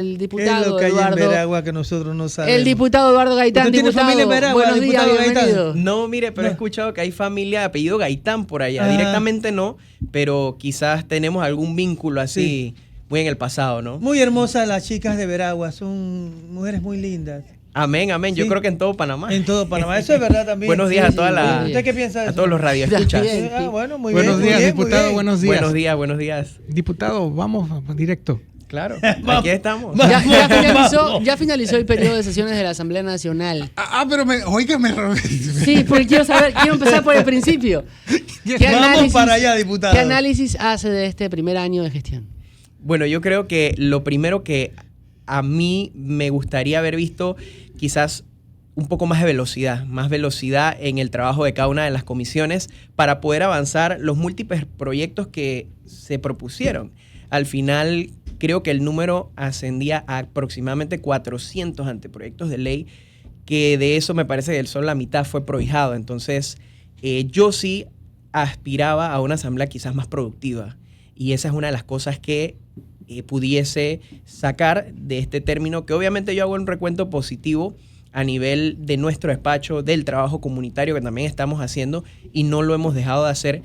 El ¿Qué es diputado lo que hay en Eduardo. Veragua que nosotros no sabemos? El diputado Eduardo Gaitán. ¿Usted tiene Diputado, familia en Veragua, buenos días, diputado Gaitán? bienvenido. No, mire, pero No. he escuchado que hay familia de apellido Gaitán por allá. Ah. Directamente no, pero quizás tenemos algún vínculo así muy en el pasado, ¿no? Muy hermosas las chicas de Veragua, son mujeres muy lindas. Amén, amén. Yo Sí. creo que en todo Panamá. En todo Panamá, eso es verdad también. Buenos días Sí, a toda sí, la, ¿Usted qué piensa de a eso? todos los radioescuchas. También. Ah, bueno, muy Buenos bien. días, muy bien, muy diputado, bien. buenos días. Buenos días, buenos días. Diputado, vamos directo. Claro, Vamos. aquí estamos. Ya finalizó el periodo de sesiones de la Asamblea Nacional. Pero óigame. Sí, porque quiero empezar por el principio. Vamos para allá, diputado. ¿Qué análisis hace de este primer año de gestión? Bueno, yo creo que lo primero que a mí me gustaría haber visto, quizás un poco más velocidad en el trabajo de cada una de las comisiones para poder avanzar los múltiples proyectos que se propusieron. Al final, creo que el número ascendía a aproximadamente 400 anteproyectos de ley, que de eso me parece que solo la mitad fue prohijado. Entonces, yo sí aspiraba a una asamblea quizás más productiva. Y esa es una de las cosas que pudiese sacar de este término, que obviamente yo hago un recuento positivo a nivel de nuestro despacho, del trabajo comunitario que también estamos haciendo y no lo hemos dejado de hacer.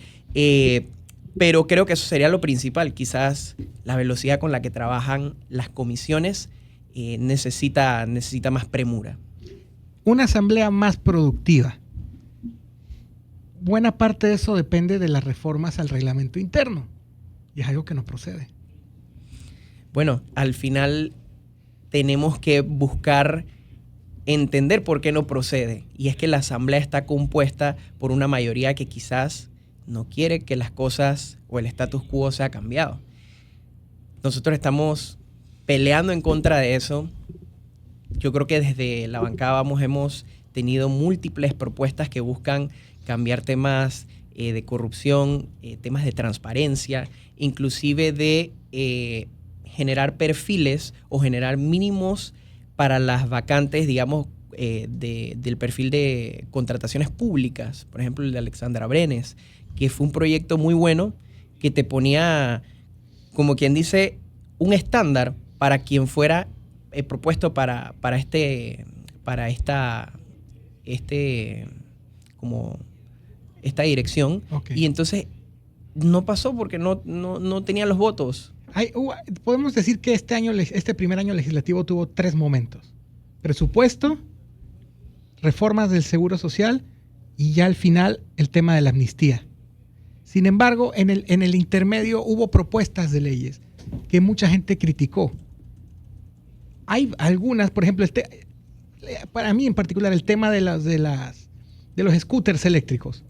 Pero creo que eso sería lo principal. Quizás la velocidad con la que trabajan las comisiones necesita más premura. Una asamblea más productiva. Buena parte de eso depende de las reformas al reglamento interno. Y es algo que no procede. Bueno, al final tenemos que buscar entender por qué no procede. Y es que la asamblea está compuesta por una mayoría que quizás no quiere que las cosas o el status quo sea cambiado. Nosotros estamos peleando en contra de eso. Yo creo que desde la bancada hemos tenido múltiples propuestas que buscan cambiar temas de corrupción, temas de transparencia, inclusive de generar perfiles o generar mínimos para las vacantes, digamos, del perfil de contrataciones públicas. Por ejemplo, el de Alexandra Brenes, que fue un proyecto muy bueno que te ponía, como quien dice, un estándar para quien fuera propuesto para esta dirección. Okay. Y entonces no pasó porque no tenía los votos. Podemos decir que este primer año legislativo tuvo 3 momentos: presupuesto, reformas del Seguro Social y ya al final el tema de la amnistía. Sin embargo, en el intermedio hubo propuestas de leyes que mucha gente criticó. Hay algunas, por ejemplo, para mí en particular, el tema de los scooters eléctricos.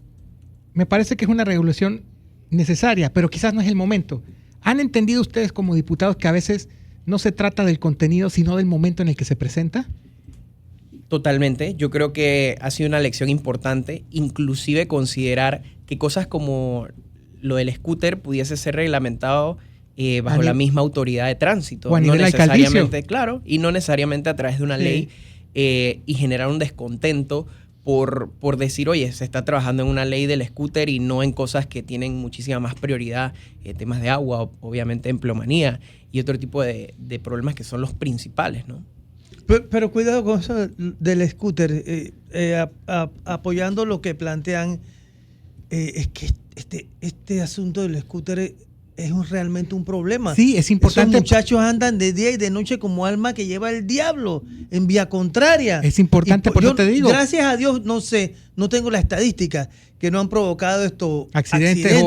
Me parece que es una regulación necesaria, pero quizás no es el momento. ¿Han entendido ustedes como diputados que a veces no se trata del contenido, sino del momento en el que se presenta? Totalmente. Yo creo que ha sido una lección importante, inclusive considerar que cosas como lo del scooter pudiese ser reglamentado bajo la misma autoridad de tránsito. O a nivel necesariamente, claro, y no necesariamente a través de una ley y generar un descontento por decir, oye, se está trabajando en una ley del scooter y no en cosas que tienen muchísima más prioridad, temas de agua, obviamente empleomanía y otro tipo de problemas que son los principales, ¿no? Pero cuidado con eso del scooter, apoyando lo que plantean, es que este asunto del scooter es realmente un problema. Sí, es importante. Esos muchachos andan de día y de noche como alma que lleva el diablo en vía contraria. Es importante, por eso te digo. Gracias a Dios, no tengo la estadística que no han provocado estos accidentes,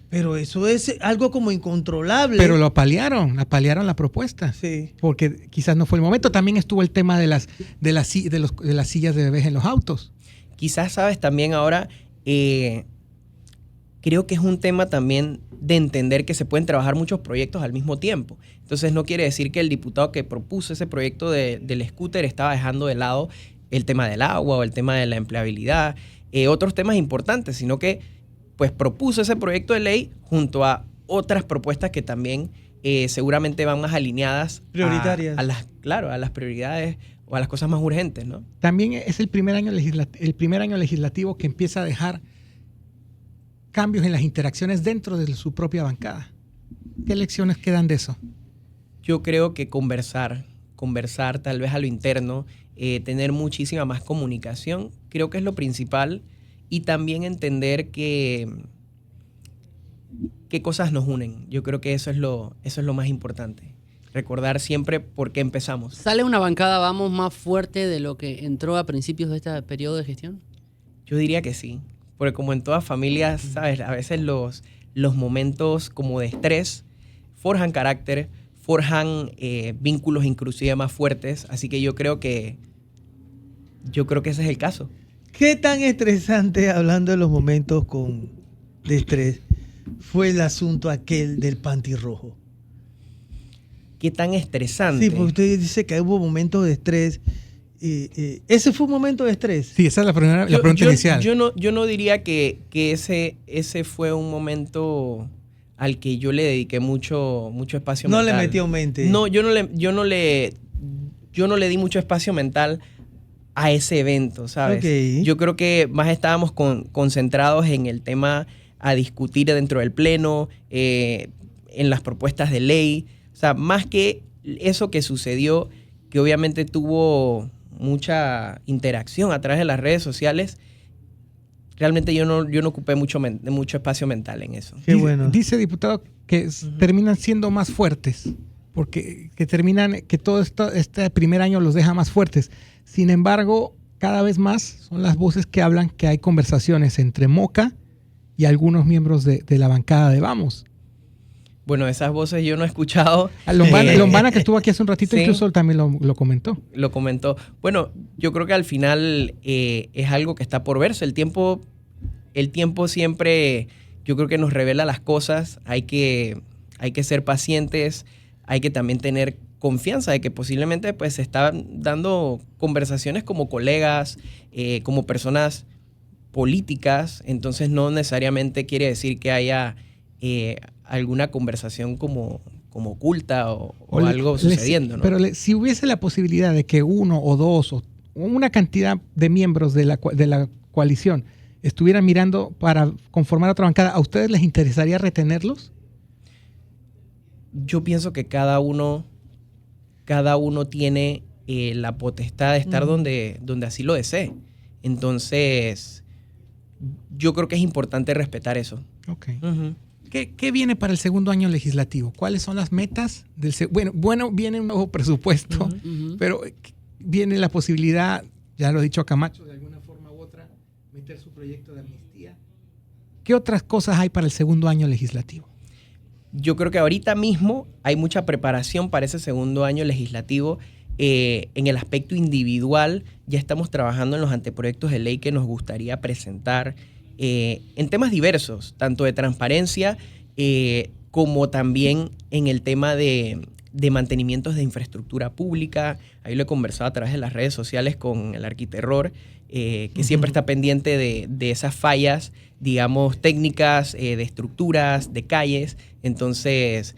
pero eso es algo como incontrolable. Pero lo apalearon la propuesta. Sí. Porque quizás no fue el momento. También estuvo el tema de las sillas de bebés en los autos. Quizás, sabes, también ahora creo que es un tema también de entender que se pueden trabajar muchos proyectos al mismo tiempo. Entonces no quiere decir que el diputado que propuso ese proyecto del scooter estaba dejando de lado el tema del agua o el tema de la empleabilidad, otros temas importantes, sino que pues propuso ese proyecto de ley junto a otras propuestas que también seguramente van más alineadas prioritarias a las prioridades o a las cosas más urgentes, ¿no? También es el primer año legislativo que empieza a dejar cambios en las interacciones dentro de su propia bancada. ¿Qué lecciones quedan de eso? Yo creo que conversar tal vez a lo interno, tener muchísima más comunicación, creo que es lo principal, y también entender qué cosas nos unen. Yo creo que eso es lo más importante. Recordar siempre por qué empezamos. ¿Sale una bancada, vamos, más fuerte de lo que entró a principios de este periodo de gestión? Yo diría que sí, porque como en todas familias, ¿sabes? A veces los momentos como de estrés forjan carácter, forjan vínculos inclusive más fuertes, así que yo creo que ese es el caso. ¿Qué tan estresante, hablando de los momentos de estrés, fue el asunto aquel del panty rojo? ¿Qué tan estresante? Sí, porque usted dice que hubo momentos de estrés. ¿Ese fue un momento de estrés? Sí, esa es la pregunta inicial. Yo no diría que ese fue un momento al que yo le dediqué mucho espacio mental. No le metió mente. No, yo no le di mucho espacio mental a ese evento, ¿sabes? Okay. Yo creo que más estábamos concentrados en el tema a discutir dentro del pleno, en las propuestas de ley. O sea, más que eso que sucedió, que obviamente tuvo mucha interacción a través de las redes sociales, realmente yo no ocupé mucho espacio mental en eso. Qué bueno. Dice diputado que terminan siendo más fuertes, porque que todo este primer año los deja más fuertes. Sin embargo, cada vez más son las voces que hablan que hay conversaciones entre Moca y algunos miembros de la bancada de Vamos. Bueno, esas voces yo no he escuchado. Lombana, que estuvo aquí hace un ratito, sí, incluso él también lo comentó. Lo comentó. Bueno, yo creo que al final es algo que está por verse. El tiempo siempre, yo creo que nos revela las cosas. Hay que ser pacientes. Hay que también tener confianza de que posiblemente pues, se están dando conversaciones como colegas, como personas políticas. Entonces no necesariamente quiere decir que haya alguna conversación como oculta o algo sucediendo, ¿no? Pero si hubiese la posibilidad de que uno o dos o una cantidad de miembros de la coalición estuvieran mirando para conformar otra bancada, ¿a ustedes les interesaría retenerlos? Yo pienso que cada uno tiene la potestad de estar donde así lo desee. Entonces, yo creo que es importante respetar eso. Ok. Uh-huh. ¿Qué viene para el segundo año legislativo? ¿Cuáles son las metas? Bueno, viene un nuevo presupuesto, pero viene la posibilidad, ya lo ha dicho Camacho, de alguna forma u otra, meter su proyecto de amnistía. ¿Qué otras cosas hay para el segundo año legislativo? Yo creo que ahorita mismo hay mucha preparación para ese segundo año legislativo. En el aspecto individual, ya estamos trabajando en los anteproyectos de ley que nos gustaría presentar en temas diversos, tanto de transparencia como también en el tema de mantenimientos de infraestructura pública. Ahí lo he conversado a través de las redes sociales con el Arquiterror, que siempre está pendiente de esas fallas, digamos, técnicas, de estructuras, de calles. Entonces,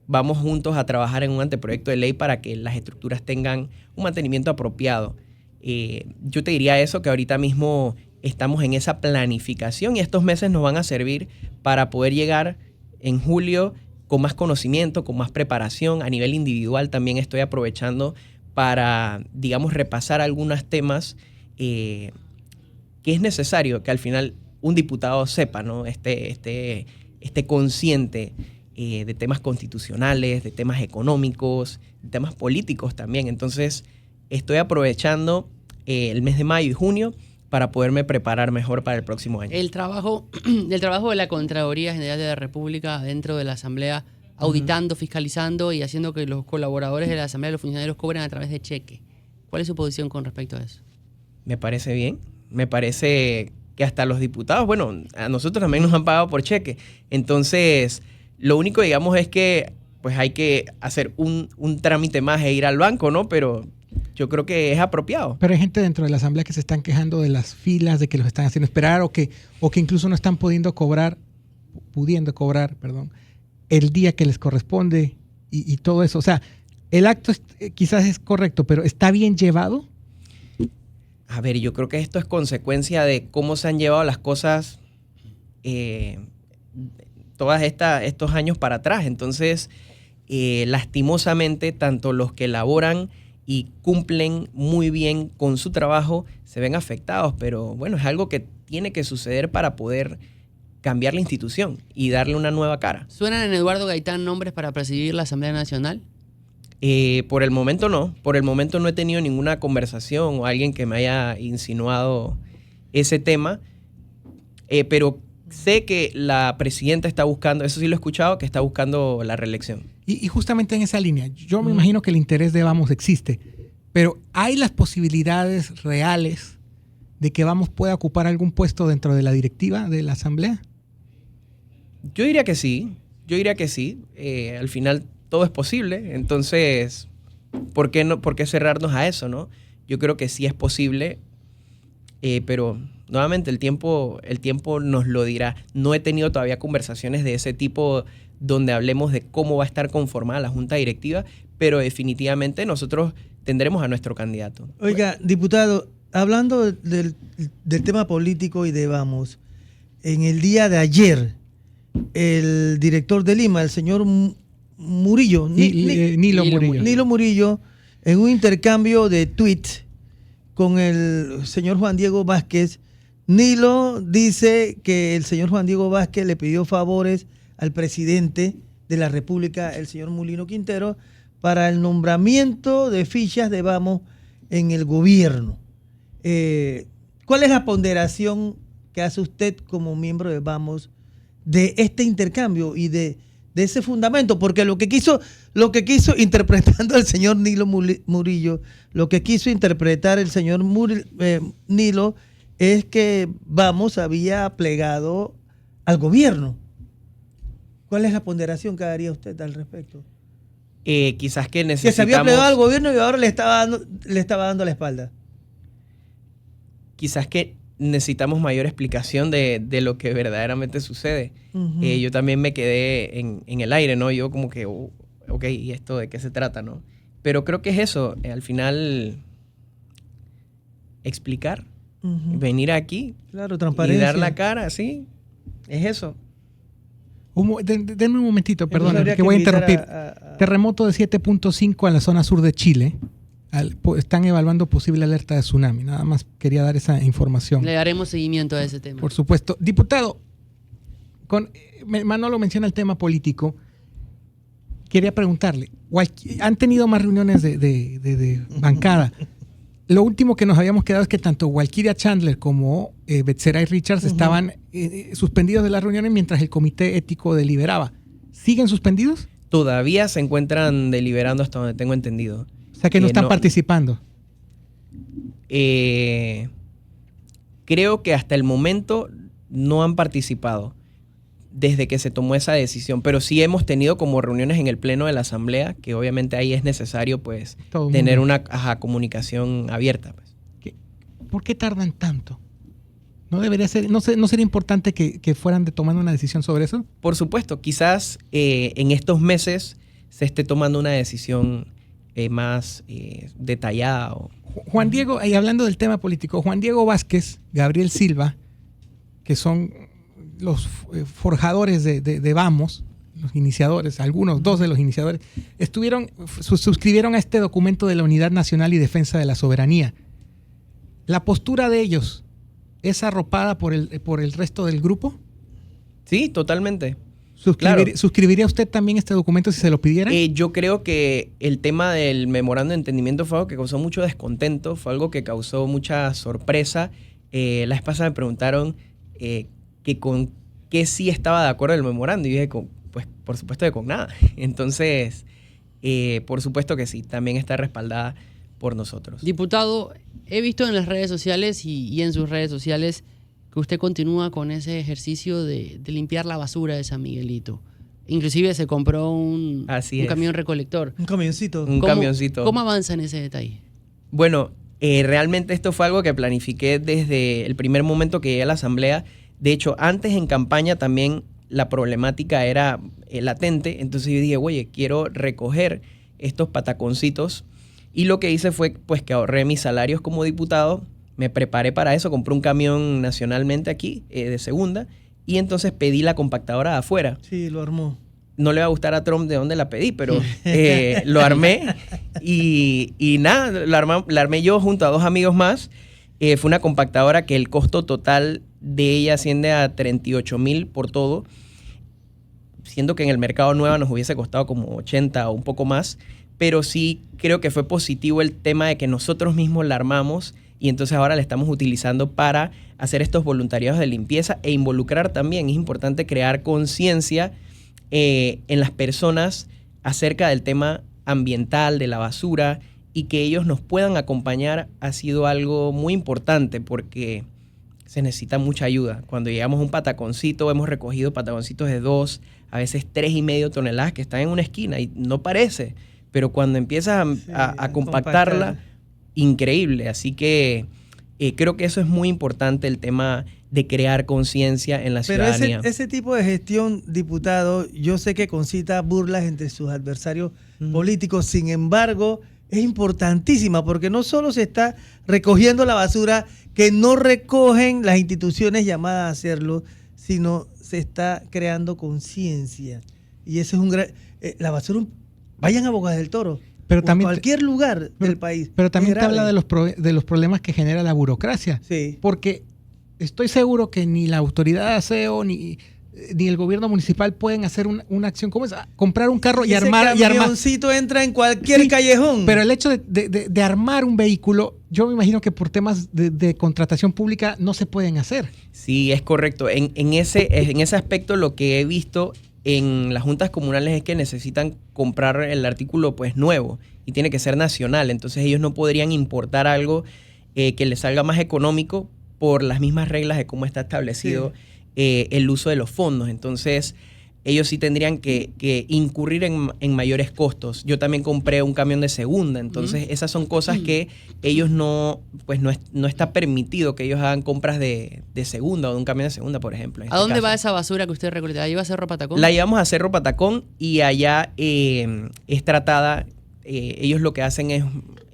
vamos juntos a trabajar en un anteproyecto de ley para que las estructuras tengan un mantenimiento apropiado. Yo te diría eso, que ahorita mismo estamos en esa planificación y estos meses nos van a servir para poder llegar en julio con más conocimiento, con más preparación. A nivel individual también estoy aprovechando para, digamos, repasar algunos temas que es necesario que al final un diputado sepa, ¿no? Esté consciente de temas constitucionales, de temas económicos, de temas políticos también. Entonces, estoy aprovechando el mes de mayo y junio para poderme preparar mejor para el próximo año. El trabajo de la Contraloría General de la República dentro de la Asamblea, auditando, fiscalizando y haciendo que los colaboradores de la Asamblea, los funcionarios, cobren a través de cheque. ¿Cuál es su posición con respecto a eso? Me parece bien. Me parece que hasta los diputados, bueno, a nosotros también nos han pagado por cheque. Entonces, lo único, digamos, es que pues hay que hacer un trámite más e ir al banco, ¿no? Pero yo creo que es apropiado. Pero hay gente dentro de la Asamblea que se están quejando de las filas, de que los están haciendo esperar o que incluso no están pudiendo cobrar, el día que les corresponde y todo eso. O sea, el acto quizás es correcto, pero ¿está bien llevado? A ver, yo creo que esto es consecuencia de cómo se han llevado las cosas todos estos años para atrás. Entonces, lastimosamente, tanto los que elaboran y cumplen muy bien con su trabajo se ven afectados, pero bueno, es algo que tiene que suceder para poder cambiar la institución y darle una nueva cara. ¿Suenan en Eduardo Gaitán nombres para presidir la Asamblea Nacional? Por el momento no. Por el momento no he tenido ninguna conversación o alguien que me haya insinuado ese tema, pero sé que la presidenta está buscando, eso sí lo he escuchado, que está buscando la reelección. Y justamente en esa línea, yo me imagino que el interés de Vamos existe, pero ¿hay las posibilidades reales de que Vamos pueda ocupar algún puesto dentro de la directiva de la Asamblea? Yo diría que sí, al final todo es posible, entonces, ¿por qué cerrarnos a eso, no? Yo creo que sí es posible, pero nuevamente el tiempo nos lo dirá. No he tenido todavía conversaciones de ese tipo donde hablemos de cómo va a estar conformada la junta directiva, pero definitivamente nosotros tendremos a nuestro candidato. Oiga, diputado, hablando del tema político y de Vamos, en el día de ayer, el director de Lima, el señor Murillo, Nilo Murillo, en un intercambio de tweets con el señor Juan Diego Vázquez, Nilo dice que el señor Juan Diego Vázquez le pidió favores al presidente de la República, el señor Mulino Quintero, para el nombramiento de fichas de Vamos en el gobierno. ¿Cuál es la ponderación que hace usted como miembro de Vamos de este intercambio y de ese fundamento? Porque lo que quiso interpretando el señor Nilo Murillo, lo que quiso interpretar el señor Nilo es que Vamos había plegado al gobierno. ¿Cuál es la ponderación que haría usted al respecto? Quizás que necesitamos... Que se había plegado al gobierno y ahora le estaba dando la espalda. Quizás que necesitamos mayor explicación de lo que verdaderamente sucede. Uh-huh. Yo también me quedé en el aire, ¿no? Yo como que, ok, ¿y esto de qué se trata, no? Pero creo que es eso, al final, explicar, Uh-huh. venir aquí, Claro, y transparencia. dar la cara, sí, es eso. Denme un momentito, perdón, habría que voy a invitar interrumpir. Terremoto de 7.5 en la zona sur de Chile. Están evaluando posible alerta de tsunami. Nada más quería dar esa información. Le daremos seguimiento a ese tema. Por supuesto. Diputado, Manolo menciona el tema político. Quería preguntarle, ¿han tenido más reuniones de bancada? Lo último que nos habíamos quedado es que tanto Walkiria Chandler como Betseray Richards Uh-huh. estaban suspendidos de las reuniones mientras el comité ético deliberaba. ¿Siguen suspendidos? Todavía se encuentran deliberando hasta donde tengo entendido. O sea que no están participando. Creo que hasta el momento no han participado desde que se tomó esa decisión, pero sí hemos tenido como reuniones en el pleno de la asamblea, que obviamente ahí es necesario pues tener una comunicación abierta. Pues. ¿Por qué tardan tanto? ¿No debería ser, no sería importante que fueran tomando una decisión sobre eso? Por supuesto, quizás en estos meses se esté tomando una decisión más detallada. Juan Diego, y hablando del tema político, Juan Diego Vázquez, Gabriel Silva, que son los forjadores de Vamos, los iniciadores, dos de los iniciadores, suscribieron a este documento de la Unidad Nacional y Defensa de la Soberanía. ¿La postura de ellos es arropada por el resto del grupo? Sí, totalmente. ¿Suscribiría usted también este documento si se lo pidieran? Yo creo que el tema del memorando de entendimiento fue algo que causó mucho descontento, fue algo que causó mucha sorpresa. La vez pasada me preguntaron que con qué sí estaba de acuerdo el memorando y dije, pues por supuesto que con nada. Entonces, por supuesto que sí, también está respaldada por nosotros. Diputado, he visto en las redes sociales y en sus redes sociales que usted continúa con ese ejercicio de limpiar la basura de San Miguelito. Inclusive se compró un camión recolector. Un camioncito. ¿Cómo avanza en ese detalle? Bueno, realmente esto fue algo que planifiqué desde el primer momento que llegué a la asamblea. De hecho, antes en campaña también la problemática era latente. Entonces yo dije, oye, quiero recoger estos pataconcitos. Y lo que hice fue pues que ahorré mis salarios como diputado. Me preparé para eso, compré un camión nacionalmente aquí, de segunda, y entonces pedí la compactadora de afuera. Sí, lo armó. no le va a gustar a Trump de dónde la pedí, pero lo armé y nada, la armé yo junto a 2 amigos más. Fue una compactadora que el costo total de ella asciende a 38,000 por todo, siendo que en el mercado nueva nos hubiese costado como 80 o un poco más, pero sí creo que fue positivo el tema de que nosotros mismos la armamos y entonces ahora la estamos utilizando para hacer estos voluntariados de limpieza e involucrar también. Es importante crear conciencia en las personas acerca del tema ambiental, de la basura, y que ellos nos puedan acompañar ha sido algo muy importante porque se necesita mucha ayuda. Cuando llegamos a un pataconcito, hemos recogido pataconcitos de 2, a veces 3,5 toneladas que están en una esquina y no parece, pero cuando empiezas a compactarla, increíble. Así que creo que eso es muy importante, el tema de crear conciencia en la ciudadanía. Pero ese tipo de gestión, diputado, yo sé que concita burlas entre sus adversarios políticos, sin embargo, es importantísima porque no solo se está recogiendo la basura que no recogen las instituciones llamadas a hacerlo, sino se está creando conciencia. Y eso es un gran... la basura, vayan a Bocas del Toro, pero o también cualquier lugar del país. Pero también es te habla grave. de los problemas que genera la burocracia. Sí. Porque estoy seguro que ni la autoridad de aseo ni el gobierno municipal pueden hacer una acción como esa. Comprar un carro y ese armar. camioncito entra en cualquier Sí, callejón. Pero el hecho de armar un vehículo, yo me imagino que por temas de contratación pública no se pueden hacer. Sí, es correcto. En ese aspecto lo que he visto en las juntas comunales es que necesitan comprar el artículo pues nuevo y tiene que ser nacional. Entonces ellos no podrían importar algo que les salga más económico por las mismas reglas de cómo está establecido el uso de los fondos. Entonces ellos sí tendrían que incurrir en mayores costos. Yo también compré un camión de segunda, entonces esas son cosas que ellos no está permitido que ellos hagan compras de segunda o de un camión de segunda, por ejemplo. ¿A dónde va esa basura que usted recolecta? ¿La lleva a Cerro Patacón? La llevamos a Cerro Patacón y allá es tratada. Ellos lo que hacen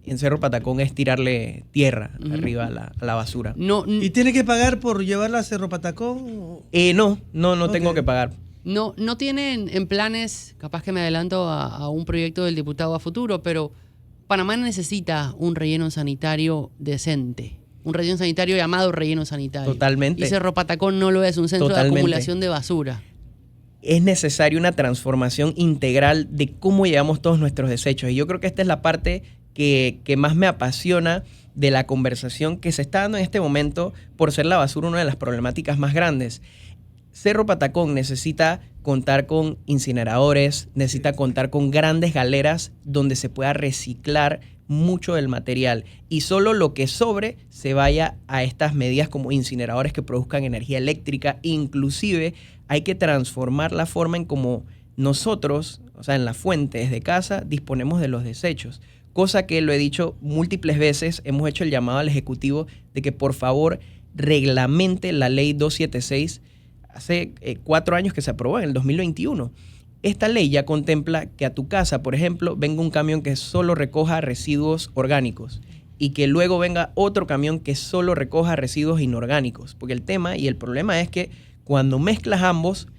en Cerro Patacón es tirarle tierra arriba a la basura. ¿Y tiene que pagar por llevarla a Cerro Patacón? No tengo que pagar. No tienen en planes, capaz que me adelanto a un proyecto del diputado a futuro, pero Panamá necesita un relleno sanitario decente. Un relleno sanitario llamado relleno sanitario. Totalmente. Y Cerro Patacón no lo es, un centro de acumulación de basura. Es necesaria una transformación integral de cómo llevamos todos nuestros desechos. Y yo creo que esta es la parte que más me apasiona de la conversación que se está dando en este momento por ser la basura una de las problemáticas más grandes. Cerro Patacón necesita contar con incineradores, necesita contar con grandes galeras donde se pueda reciclar mucho del material y solo lo que sobre se vaya a estas medidas como incineradores que produzcan energía eléctrica. Inclusive hay que transformar la forma en cómo nosotros, o sea, en las fuentes de casa, disponemos de los desechos. Cosa que lo he dicho múltiples veces, hemos hecho el llamado al Ejecutivo de que por favor reglamente la ley 276. Hace 4 años que se aprobó, en el 2021. Esta ley ya contempla que a tu casa, por ejemplo, venga un camión que solo recoja residuos orgánicos y que luego venga otro camión que solo recoja residuos inorgánicos. Porque el tema y el problema es que cuando mezclas ambos,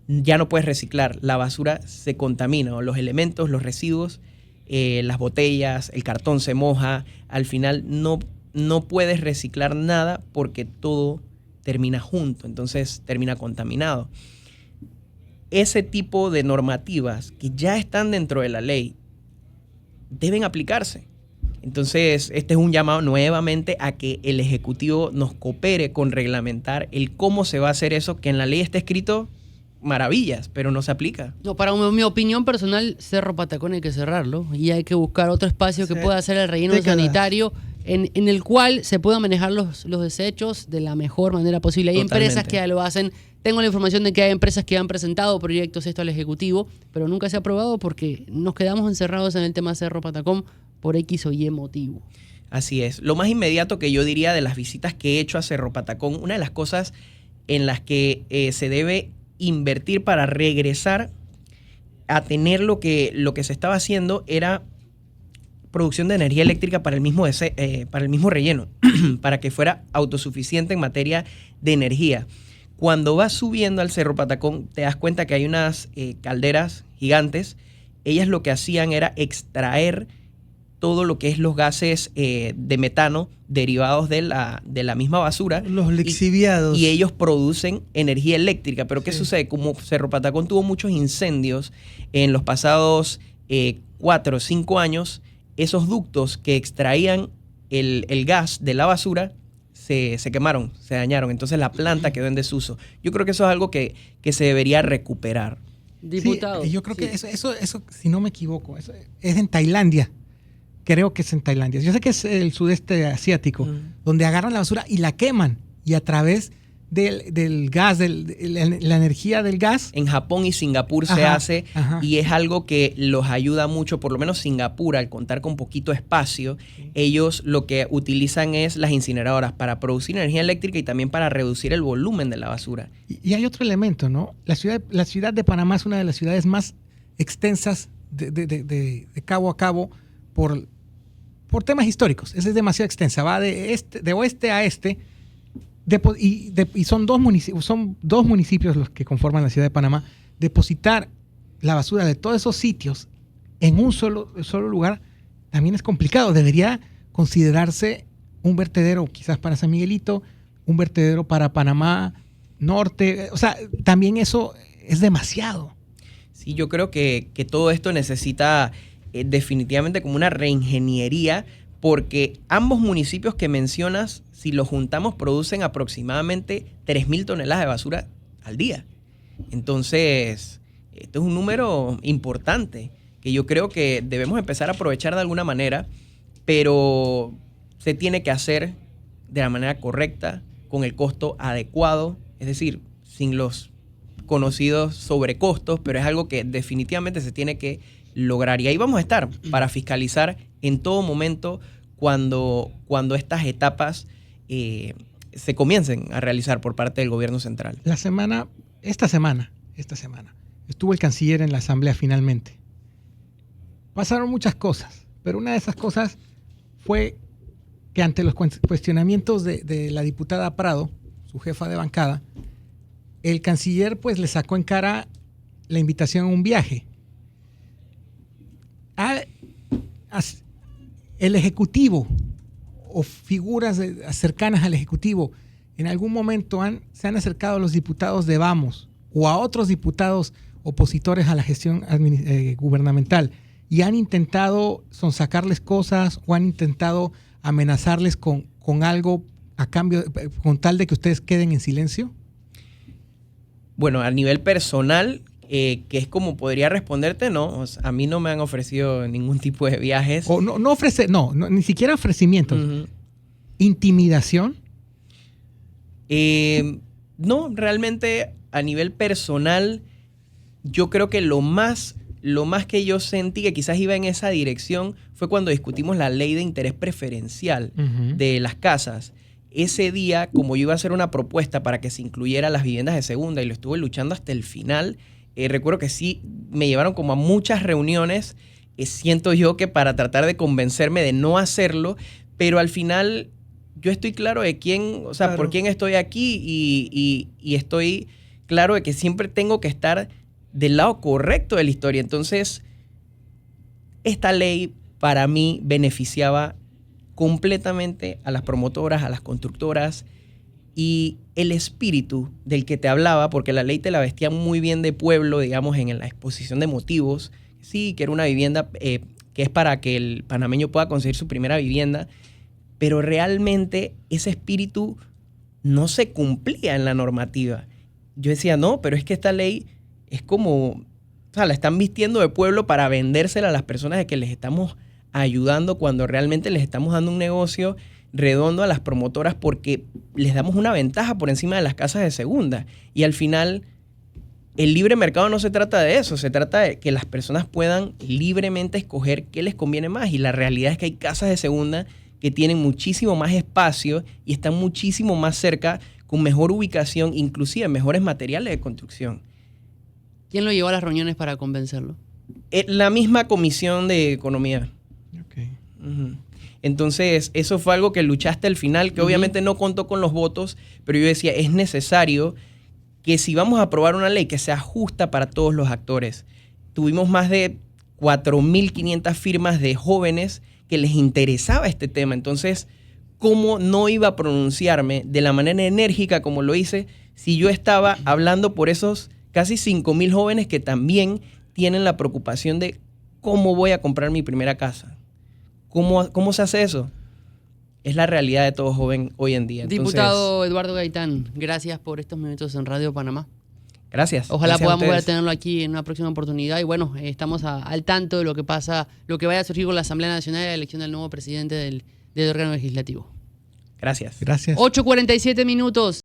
ya no puedes reciclar. La basura se contamina, o los elementos, los residuos, las botellas, el cartón se moja. Al final no puedes reciclar nada porque todo termina junto, entonces termina contaminado. Ese tipo de normativas que ya están dentro de la ley deben aplicarse. Entonces, este es un llamado nuevamente a que el Ejecutivo nos coopere con reglamentar el cómo se va a hacer eso, que en la ley está escrito maravillas, pero no se aplica. No, para mi opinión personal, Cerro Patacón hay que cerrarlo y hay que buscar otro espacio que pueda hacer el relleno sanitario en el cual se puedan manejar los desechos de la mejor manera posible. Hay empresas que ya lo hacen. Tengo la información de que hay empresas que han presentado proyectos esto al Ejecutivo, pero nunca se ha aprobado porque nos quedamos encerrados en el tema Cerro Patacón por X o Y motivo. Así es. Lo más inmediato que yo diría de las visitas que he hecho a Cerro Patacón, una de las cosas en las que se debe invertir para regresar a tener lo que se estaba haciendo era producción de energía eléctrica para el mismo relleno, para que fuera autosuficiente en materia de energía. Cuando vas subiendo al Cerro Patacón, te das cuenta que hay unas calderas gigantes. Ellas lo que hacían era extraer todo lo que es los gases de metano derivados de la misma basura. Los lixiviados. Y ellos producen energía eléctrica. Pero ¿qué Sí. sucede? Como Cerro Patacón tuvo muchos incendios en los pasados 4 o 5 años, esos ductos que extraían el gas de la basura se quemaron, se dañaron. Entonces la planta quedó en desuso. Yo creo que eso es algo que se debería recuperar. Diputado. Sí, yo creo sí. que eso, si no me equivoco, eso es en Tailandia. Creo que es en Tailandia. Yo sé que es el sudeste asiático, donde agarran la basura y la queman. Y a través del gas, la energía del gas. En Japón y Singapur se Ajá, hace ajá. y es algo que los ayuda mucho, por lo menos Singapur, al contar con poquito espacio, ellos lo que utilizan es las incineradoras para producir energía eléctrica y también para reducir el volumen de la basura. Y hay otro elemento, ¿no? La ciudad de Panamá es una de las ciudades más extensas de cabo a cabo por temas históricos. Es demasiado extensa. Va de oeste a este. Y son dos municipios los que conforman la ciudad de Panamá. Depositar la basura de todos esos sitios en un solo lugar también es complicado. Debería considerarse un vertedero quizás para San Miguelito, un vertedero para Panamá Norte. O sea, también eso es demasiado. Sí, yo creo que todo esto necesita definitivamente como una reingeniería, porque ambos municipios que mencionas, si los juntamos, producen aproximadamente 3.000 toneladas de basura al día. Entonces, esto es un número importante que yo creo que debemos empezar a aprovechar de alguna manera, pero se tiene que hacer de la manera correcta, con el costo adecuado, es decir, sin los conocidos sobrecostos, pero es algo que definitivamente se tiene que lograr. Y ahí vamos a estar para fiscalizar en todo momento cuando estas etapas se comiencen a realizar por parte del gobierno central. Esta semana, estuvo el canciller en la asamblea finalmente. Pasaron muchas cosas, pero una de esas cosas fue que ante los cuestionamientos de la diputada Prado, su jefa de bancada, el canciller pues le sacó en cara la invitación a un viaje. El ejecutivo o figuras cercanas al ejecutivo en algún momento se han acercado a los diputados de Vamos o a otros diputados opositores a la gestión gubernamental y han intentado sonsacarles cosas o han intentado amenazarles con algo a cambio, con tal de que ustedes queden en silencio. Bueno, a nivel personal, que es como podría responderte, no. O sea, a mí no me han ofrecido ningún tipo de viajes. O no ni siquiera ofrecimientos. Uh-huh. ¿Intimidación? No, realmente a nivel personal, yo creo que lo más que yo sentí que quizás iba en esa dirección fue cuando discutimos la ley de interés preferencial de las casas. Ese día, como yo iba a hacer una propuesta para que se incluyera las viviendas de segunda y lo estuve luchando hasta el final, recuerdo que sí me llevaron como a muchas reuniones, siento yo que para tratar de convencerme de no hacerlo, pero al final yo estoy claro de quién, o sea, claro, por quién estoy aquí y estoy claro de que siempre tengo que estar del lado correcto de la historia. Entonces, esta ley para mí beneficiaba completamente a las promotoras, a las constructoras, y el espíritu del que te hablaba, porque la ley te la vestía muy bien de pueblo, digamos, en la exposición de motivos. Sí, que era una vivienda que es para que el panameño pueda conseguir su primera vivienda, pero realmente ese espíritu no se cumplía en la normativa. Yo decía, no, pero es que esta ley es como, o sea, la están vistiendo de pueblo para vendérsela a las personas de que les estamos ayudando, cuando realmente les estamos dando un negocio redondo a las promotoras porque les damos una ventaja por encima de las casas de segunda. Y al final, el libre mercado no se trata de eso, se trata de que las personas puedan libremente escoger qué les conviene más. Y la realidad es que hay casas de segunda que tienen muchísimo más espacio y están muchísimo más cerca, con mejor ubicación, inclusive mejores materiales de construcción. ¿Quién lo llevó a las reuniones para convencerlo? La misma Comisión de Economía. Okay. Uh-huh. Entonces, eso fue algo que luchaste al final, que obviamente no contó con los votos, pero yo decía, es necesario que si vamos a aprobar una ley que sea justa para todos los actores. Tuvimos más de 4.500 firmas de jóvenes que les interesaba este tema. Entonces, ¿cómo no iba a pronunciarme de la manera enérgica como lo hice si yo estaba hablando por esos casi 5.000 jóvenes que también tienen la preocupación de cómo voy a comprar mi primera casa? ¿Cómo se hace eso? Es la realidad de todo joven hoy en día. Entonces, Diputado Eduardo Gaitán, gracias por estos minutos en Radio Panamá. gracias. Ojalá Gracias a podamos volver a ustedes. tenerlo aquí en una próxima oportunidad. Y bueno, estamos al tanto de lo que pasa, lo que vaya a surgir con la Asamblea Nacional y la elección del nuevo presidente del órgano legislativo. Gracias. Gracias. 8:47 minutos.